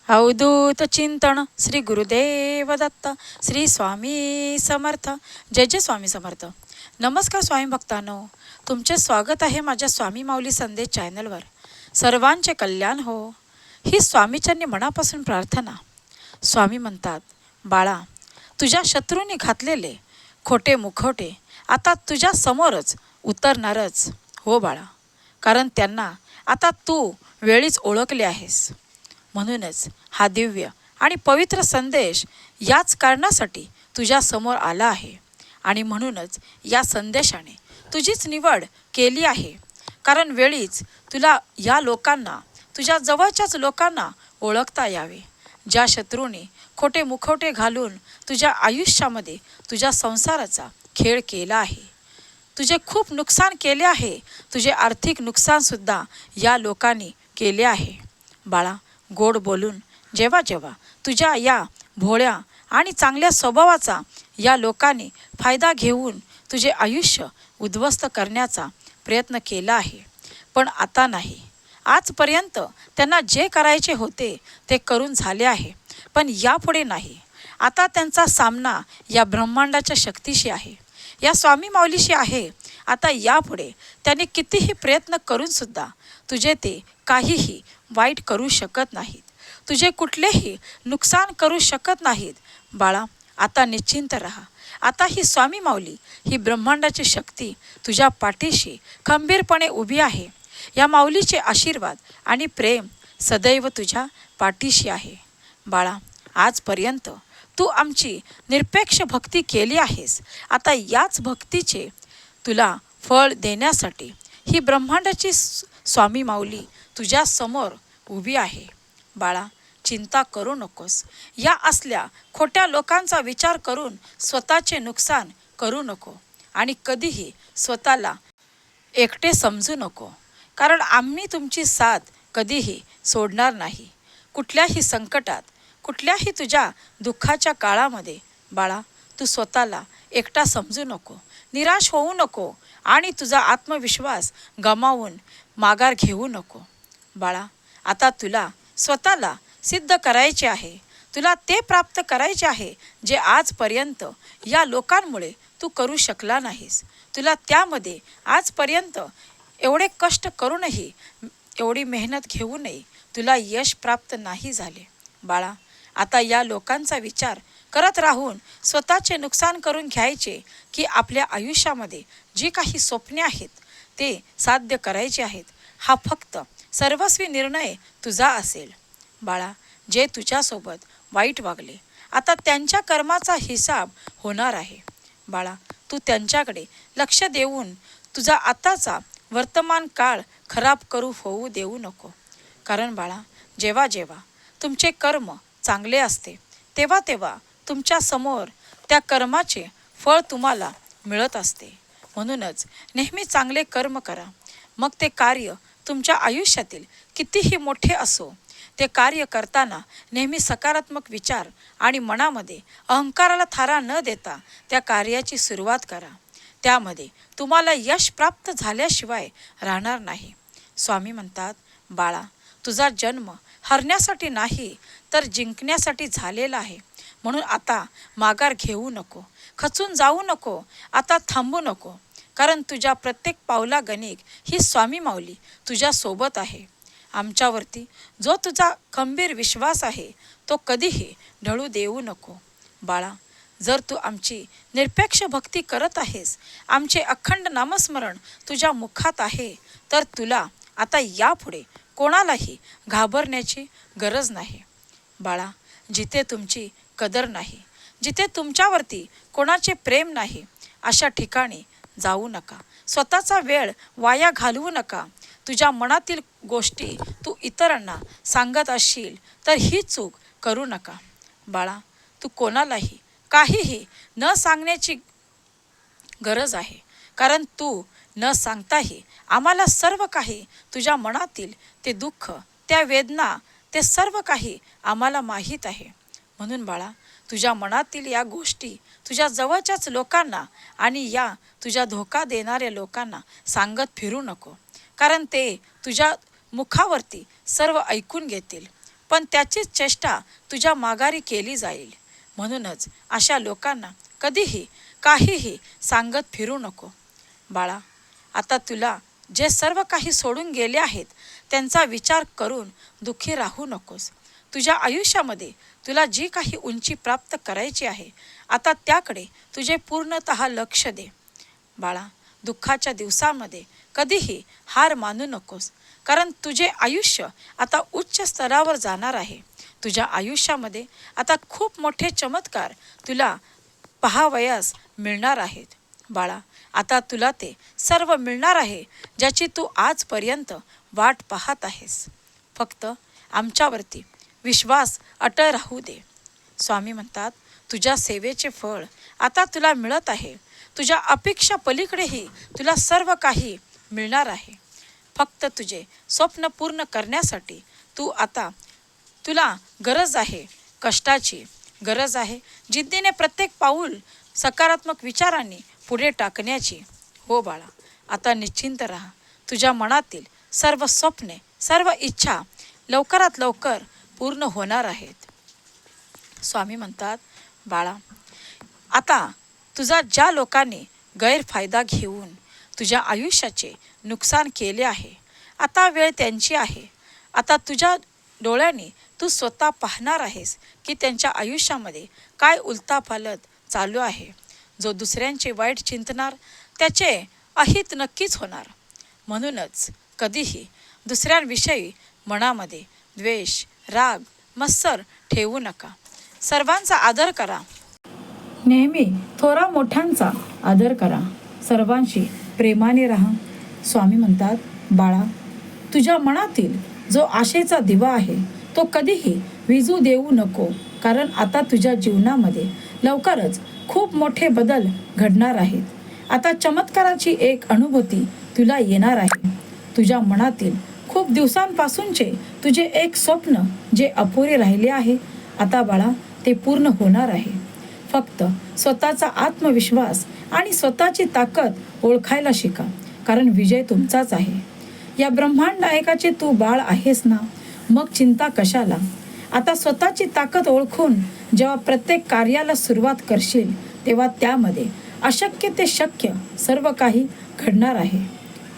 अवधूत चिंतन श्री गुरुदेव दत्त श्री स्वामी समर्थ. जय जय स्वामी समर्थ. नमस्कार स्वामी भक्तांनो, तुमचे स्वागत आहे माझ्या स्वामी माऊली संदेश चॅनलवर. सर्वांचे कल्याण हो ही स्वामीचरणी मनापासून प्रार्थना. स्वामी म्हणतात, बाळा, तुझ्या शत्रूंनी घातलेले खोटे मुखवटे आता तुझ्या समोरच उतरणारच हो बाळा, कारण त्यांना आता तू वेळीच ओळखले आहेस. म्हणूनच हा दिव्य आणि पवित्र संदेश याच कारणासाठी तुझ्या समोर आला आहे. आणि म्हणूनच या संदेशाने तुझीच निवड केली आहे. कारण वेळीच तुला या लोकांना, तुझ्या जवळच्याच लोकांना ओळखता यावे, ज्या शत्रूने खोटे मुखवटे घालून तुझ्या आयुष्यामध्ये तुझ्या संसाराचा खेळ केला आहे. तुझे खूप नुकसान केले आहे. तुझे आर्थिक नुकसानसुद्धा या लोकांनी केले आहे. बाळा, गोड बोलून जेव्हा जेव्हा तुझ्या या भोळ्या आणि चांगल्या स्वभावाचा या लोकांनी फायदा घेऊन तुझे आयुष्य उद्ध्वस्त करण्याचा प्रयत्न केला आहे. पण आता नाही. आजपर्यंत त्यांना जे करायचे होते ते करून झाले आहे, पण यापुढे नाही. आता त्यांचा सामना या ब्रह्मांडाच्या शक्तीशी आहे, या स्वामी माऊलीशी आहे. आता यापुढे त्यांनी कितीही प्रयत्न करूनसुद्धा तुझे ते काहीही वाईट करू शकत नाहीत, तुझे कुठलेही नुकसान करू शकत नाहीत. बाळा, आता निश्चिंत राहा. आता ही स्वामी माऊली, ही ब्रह्मांडाची शक्ती तुझ्या पाठीशी खंबीरपणे उभी आहे. या माऊलीचे आशीर्वाद आणि प्रेम सदैव तुझ्या पाठीशी आहे. बाळा, आजपर्यंत तू आमची निरपेक्ष भक्ती केली आहेस. आता याच भक्तीचे तुला फळ देण्यासाठी ही ब्रह्मांडाची स्वामी माऊली तुझ्या समोर उभी आहे. बाळा, चिंता करू नकोस. या असल्या खोट्या लोकांचा विचार करून स्वतःचे नुकसान करू नको आणि कधीही स्वतःला एकटे समजू नको. कारण आम्ही तुमची साथ कधीही सोडणार नाही. कुठल्याही संकटात, कुठल्याही तुझ्या दुःखाच्या काळामध्ये बाळा, तू स्वतःला एकटा समजू नको, निराश होऊ नको आणि तुझा आत्मविश्वास गमावून माघार घेऊ नको. बाळा, आता तुला स्वतःला सिद्ध करायचे आहे. तुला ते प्राप्त करायचे आहे जे आजपर्यंत या लोकांमुळे तू करू शकला नाहीस. तुला त्यामध्ये आजपर्यंत एवढे कष्ट करूनही, एवढी मेहनत घेऊनही तुला यश प्राप्त नाही झाले. बाळा, आता या लोकांचा विचार करत राहून स्वतःचे नुकसान करून घ्यायचे की आपल्या आयुष्यामध्ये जी काही स्वप्ने आहेत ते साध्य करायचे आहेत, हा फक्त सर्वस्वी निर्णय तुझा असेल. बाळा, जे तुझ्यासोबत वाईट वागले, आता त्यांच्या कर्माचा हिसाब होणार आहे. बाळा, तू त्यांच्याकडे लक्ष देऊन तुझा आताचा वर्तमान काळ खराब होऊ देऊ नको. कारण बाळा, जेव्हा जेव्हा तुमचे कर्म चांगले असते तेव्हा तेव्हा तुमच्या समोर त्या कर्माचे फळ तुम्हाला मिळत असते. म्हणूनच नेहमी चांगले कर्म करा. मग ते कार्य तुमच्या आयुष्यातील कितीही मोठे असो, ते कार्य करताना नेहमी सकारात्मक विचार आणि मनामध्ये अहंकाराला थारा न देता त्या कार्याची सुरुवात करा. त्यामध्ये तुम्हाला यश प्राप्त झाल्याशिवाय राहणार नाही. स्वामी म्हणतात, बाळा, तुझा जन्म हरण्यासाठी नाही तर जिंकण्यासाठी झालेला आहे. म्हणून आता माघार घेऊ नको, खचून जाऊ नको, आता थांबू नको. कारण तुझ्या प्रत्येक पावलागणिक ही स्वामी माऊली तुझ्या सोबत आहे. आमच्यावरती जो तुझा खंबीर विश्वास आहे तो कधीही ढळू देऊ नको. बाळा, जर तू आमची निरपेक्ष भक्ती करत आहेस, आमचे अखंड नामस्मरण तुझ्या मुखात आहे, तर तुला आता यापुढे कोणालाही घाबरण्याची गरज नाही. बाळा, जिथे तुमची कदर नाही, जिथे तुमच्यावरती कोणाचे प्रेम नाही, अशा ठिकाणी जाऊ नका. स्वतःचा वेळ वाया घालवू नका. तुझ्या मनातील गोष्टी तू इतरांना सांगत असशील तर ही चूक करू नका. बाळा, तू कोणालाही काहीही न सांगण्याची गरज आहे. कारण तू न सांगताही आम्हाला सर्व काही तुझ्या मनातील ते दुःख, त्या वेदना, ते सर्व काही आम्हाला माहीत आहे. म्हणून बाळा, तुझ्या मनातील या गोष्टी तुझ्या जवळच्याच लोकांना आणि या तुझ्या धोका देणाऱ्या लोकांना सांगत फिरू नको. कारण ते तुझ्या मुखावरती सर्व ऐकून घेतील, पण त्याचीच चेष्टा तुझ्या माघारी केली जाईल. म्हणूनच अशा लोकांना कधीही काहीही सांगत फिरू नको. बाळा, आता तुला जे सर्व काही सोडून गेले आहेत त्यांचा विचार करून दुःखी राहू नकोस. तुझ्या आयुष्यामध्ये तुला जी काही उंची प्राप्त करायची आहे आता त्याकडे तुझे पूर्णतः लक्ष दे. बाळा, दुःखाच्या दिवसांमध्ये कधीही हार मानू नकोस, कारण तुझे आयुष्य आता उच्च स्तरावर जाणार आहे. तुझ्या आयुष्यामध्ये आता खूप मोठे चमत्कार तुला पाहावयास मिळणार आहेत. बाळा, आता तुला ते सर्व मिळणार आहे ज्याची तू आजपर्यंत वाट पाहत आहेस. फक्त आमच्यावरती विश्वास अटळ राहू दे. स्वामी म्हणतात, तुझ्या सेवेचे फळ आता तुला मिळत आहे. तुझ्या अपेक्षा पलीकडेही तुला सर्व काही मिळणार आहे. फक्त तुझे स्वप्न पूर्ण करण्यासाठी तुला गरज आहे कष्टाची, गरज आहे जिद्दीने प्रत्येक पाऊल सकारात्मक विचारांनी पुढे टाकण्याची. हो बाळा, आता निश्चिंत राहा. तुझ्या मनातील सर्व स्वप्ने, सर्व इच्छा लवकरात लवकर पूर्ण होणार आहेत. स्वामी म्हणतात, बाळा, आता तुझा ज्या लोकांनी गैरफायदा घेऊन तुझ्या आयुष्याचे नुकसान केले आहे, आता वेळ त्यांची आहे. आता तुझ्या डोळ्यांनी तू स्वतः पाहणार आहेस की त्यांच्या आयुष्यामध्ये काय उलथापालथ चालू आहे. जो दुसऱ्यांचे वाईट चिंतणार त्याचे अहित नक्कीच होणार. म्हणूनच कधीही दुसऱ्यांविषयी मनामध्ये द्वेष, राग, मत्सर ठेवू नका. सर्वांचा आदर करा. नेहमी थोरा मोठ्यांचा आदर करा. सर्वांशी प्रेमाने राहा. स्वामी म्हणतात, बाळा, तुझ्या मनातील जो आशेचा दिवा आहे तो कधीही विझू देऊ नको, कारण आता तुझ्या जीवनामध्ये लवकरच खूप मोठे बदल घडणार आहेत. आता चमत्काराची एक अनुभूती तुला येणार आहे. तुझ्या मनातील खूप दिवसांपासूनचे तुझे एक स्वप्न जे अपुरे राहिले आहे, आता बाळा ते पूर्ण होणार आहे. फक्त स्वतःचा आत्मविश्वास आणि स्वतःची ताकद ओळखायला शिका, कारण विजय तुमचाच आहे. या ब्रह्मांड नायकाचे तू बाळ आहेस ना, मग चिंता कशाला. आता स्वतःची ताकद ओळखून जेव्हा प्रत्येक कार्याला सुरुवात करशील तेव्हा त्यामध्ये अशक्य ते शक्य सर्व काही घडणार आहे.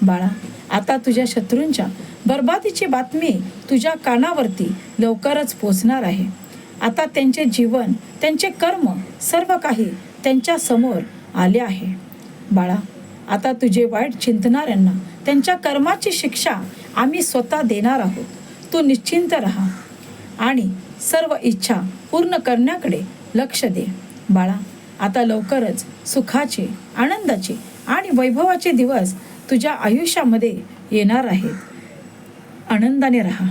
बाळा, आता तुझ्या शत्रूंच्या बर्बादीची बातमी तुझ्या कानावरती लवकरच पोचणार आहे. आता त्यांचे जीवन, त्यांचे कर्म सर्व काही त्यांच्या समोर आले आहे. बाळा, आता तुझे वाईट चिंतणाऱ्यांना त्यांच्या कर्माची शिक्षा आम्ही स्वतः देणार आहोत. तू निश्चिंत राहा आणि सर्व इच्छा पूर्ण करण्याकडे लक्ष दे. बाळा, आता लवकरच सुखाचे, आनंदाचे आणि वैभवाचे दिवस तुझ्या आयुष्यामध्ये येणार आहेत. आनंदाने राहा.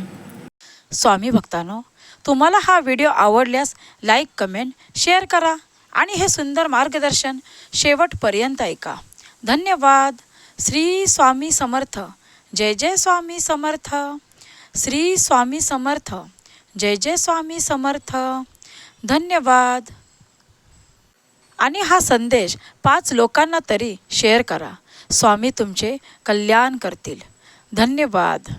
स्वामी भक्तांनो, तुम्हाला हा व्हिडिओ आवडल्यास लाईक, कमेंट, शेअर करा आणि हे सुंदर मार्गदर्शन शेवटपर्यंत ऐका. धन्यवाद. श्री स्वामी समर्थ. जय जय स्वामी समर्थ. श्री स्वामी समर्थ. जय जय स्वामी समर्थ. धन्यवाद. आणि हा संदेश 5 लोकांना तरी शेअर करा. स्वामी तुमचे कल्याण करतील. धन्यवाद.